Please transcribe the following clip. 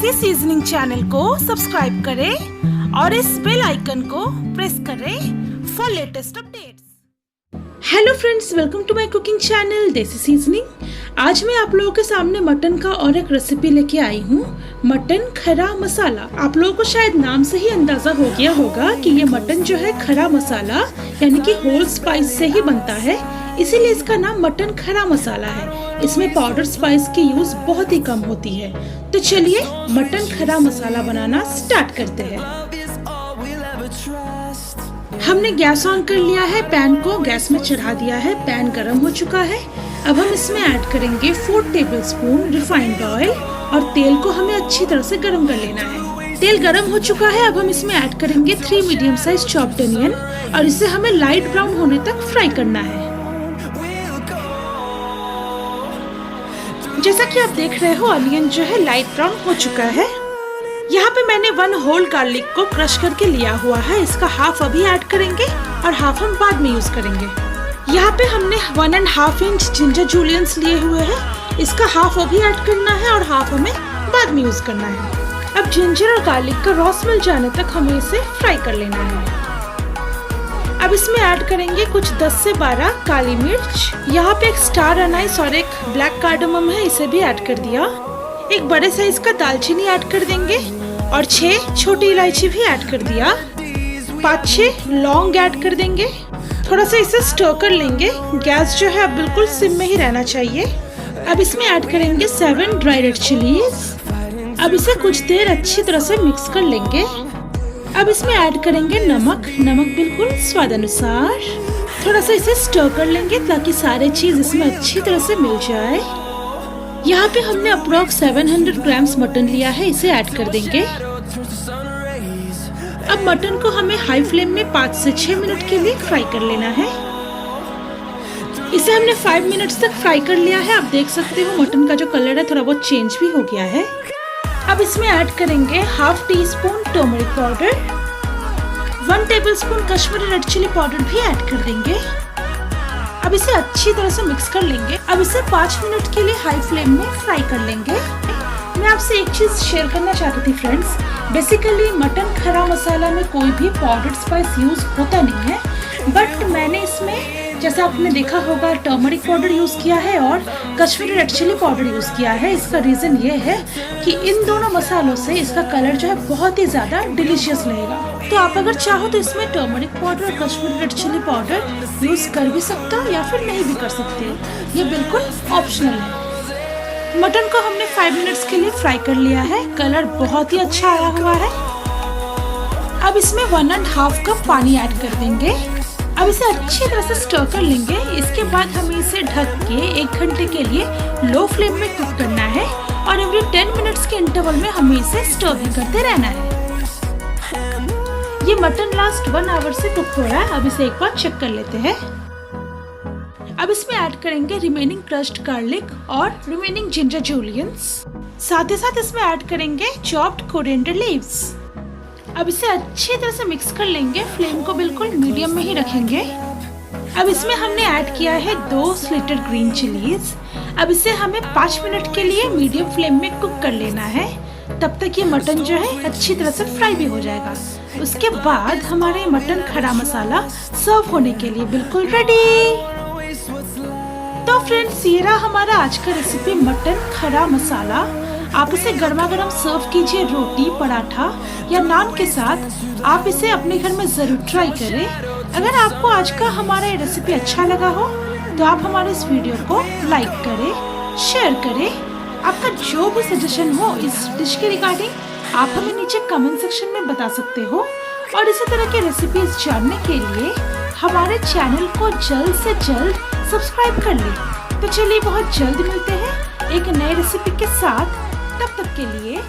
देसी seasoning channel को subscribe करें और इस बेल आइकन को प्रेस करें for latest updates. Hello friends, welcome to my cooking channel Desi seasoning. आज मैं आप लोगों के सामने मटन का और एक रेसिपी लेके आई हूँ, मटन खरा मसाला। आप लोगों को शायद नाम से ही अंदाजा हो गया होगा कि ये मटन जो है खरा मसाला यानी कि होल स्पाइस से ही बनता है, इसीलिए इसका नाम मटन खरा मसाला है। इसमें पाउडर स्पाइस की यूज बहुत ही कम होती है। तो चलिए मटन खरा मसाला बनाना स्टार्ट करते हैं। हमने गैस ऑन कर लिया है, पैन को गैस में चढ़ा दिया है, पैन गरम हो चुका है। अब हम इसमें ऐड करेंगे 4 टेबलस्पून रिफाइंड ऑयल और तेल को हमें अच्छी तरह से गरम कर लेना है। तेल गरम हो चुका है। अब हम इसमें ऐड करेंगे 3 मीडियम साइज चॉप्ड अनियन और इसे हमें लाइट ब्राउन होने तक फ्राई करना है। जैसा कि आप देख रहे हो अनियन जो है लाइट ब्राउन हो चुका है। यहाँ पे मैंने 1 होल गार्लिक को क्रश करके लिया हुआ है, इसका हाफ अभी ऐड करेंगे और हाफ हम बाद में यूज करेंगे। यहाँ पे हमने 1.5 इंच जिंजर जूलियंस लिए हुए हैं, इसका हाफ अभी ऐड करना है और हाफ हमें बाद में यूज करना है। अब जिंजर और गार्लिक का रॉ स्मेल जाने तक हमें इसे फ्राई कर लेना है। अब इसमें ऐड करेंगे कुछ 10 से 12 काली मिर्च। यहाँ पे एक स्टार अनाइस और एक ब्लैक कार्डमम है, इसे भी ऐड कर दिया। एक बड़े साइज का दालचीनी ऐड कर देंगे और 6 छोटी इलायची भी ऐड कर दिया। 5-6 लौंग ऐड कर देंगे। थोड़ा सा इसे स्टर कर लेंगे। गैस जो है अब बिल्कुल सिम में ही रहना चाहिए। अब इसमें ऐड करेंगे 7 ड्राई रेड चिलीज। अब इसे कुछ देर अच्छी तरह से मिक्स कर लेंगे। अब इसमें ऐड करेंगे नमक बिल्कुल स्वाद अनुसार। थोड़ा सा इसे स्टर कर लेंगे ताकि सारे चीज इसमें अच्छी तरह से मिल जाए। यहाँ पे हमने अप्रोक्स 700 ग्राम्स मटन लिया है, इसे ऐड कर देंगे। अब मटन को हमें हाई फ्लेम में 5 से 6 मिनट के लिए फ्राई कर लेना है। इसे हमने 5 मिनट्स तक फ्राई कर लिया है। आप देख सकते हो मटन का जो कलर है थोड़ा बहुत चेंज भी हो गया है। अब इसमें ऐड करेंगे half teaspoon turmeric powder, 1 tablespoon Kashmiri red chilli powder भी ऐड कर देंगे। अब इसे अच्छी तरह से मिक्स कर लेंगे। अब इसे 5 मिनट के लिए हाई फ्लेम में फ्राई कर लेंगे। मैं आपसे एक चीज शेयर करना चाहती थी फ्रेंड्स, बेसिकली मटन खरा मसाला में कोई भी पाउडर स्पाइस यूज होता नहीं है, बट मैंने इसमें जैसा आपने देखा होगा टर्मरिक पाउडर यूज किया है और Kashmiri red chilli powder use किया है। इसका रीजन ये है कि इन दोनों मसालों से इसका कलर जो है बहुत ही ज्यादा डिलीशियस रहेगा। तो आप अगर चाहो तो इसमें टर्मरिक पाउडर और Kashmiri red chilli powder use कर भी सकते हो या फिर नहीं भी कर सकते हो, ये बिल्कुल ऑप्शनल है। मटन को हमने 5 मिनट्स के लिए फ्राई कर लिया है, कलर बहुत ही अच्छा आया हुआ है। अब इसमें 1.5 कप पानी ऐड कर देंगे। अब इसे अच्छी तरह से स्टर कर लेंगे। इसके बाद हमें इसे ढक के 1 घंटे के लिए लो फ्लेम में कुक करना है और एवरी 10 मिनट्स के इंटरवल में हमें इसे स्टर भी करते रहना है। ये मटन लास्ट 1 आवर से कुक हो रहा है। अब इसे एक बार चेक कर लेते हैं। अब इसमें ऐड करेंगे रिमेनिंग क्रश्ड गार्लिक और रिमेनिंग जिंजर जूलियंस। साथ ही साथ इसमें ऐड करेंगे चॉप्ड कोरिएंडर लीव्स। अब इसे अच्छी तरह से मिक्स कर लेंगे। फ्लेम को बिल्कुल मीडियम में ही रखेंगे। अब इसमें हमने ऐड किया है 2 स्लिटेड ग्रीन चिलीज। अब इसे हमें 5 मिनट के लिए मीडियम फ्लेम में कुक कर लेना है। तब तक ये मटन जो है अच्छी तरह से फ्राई भी हो जाएगा। उसके बाद हमारे मटन खड़ा मसाला सर्व होने के लिए बिल्कुल रेडी। तो फ्रेंड्स, ये रहा हमारा आज का रेसिपी मटन खड़ा मसाला। आप इसे गर्मा गर्म सर्व कीजिए रोटी, पराठा या नान के साथ। आप इसे अपने घर में जरूर ट्राई करें। अगर आपको आज का हमारा ये रेसिपी अच्छा लगा हो तो आप हमारे इस वीडियो को लाइक करें, शेयर करें। आपका जो भी सजेशन हो इस डिश के रिगार्डिंग आप हमें नीचे कमेंट सेक्शन में बता सकते हो। और इसी तरह के रेसिपीज जानने के लिए हमारे चैनल को जल्द से जल्द सब्सक्राइब कर लें। तो चलिए बहुत जल्द मिलते हैं एक नए रेसिपी के साथ। तब तक के लिए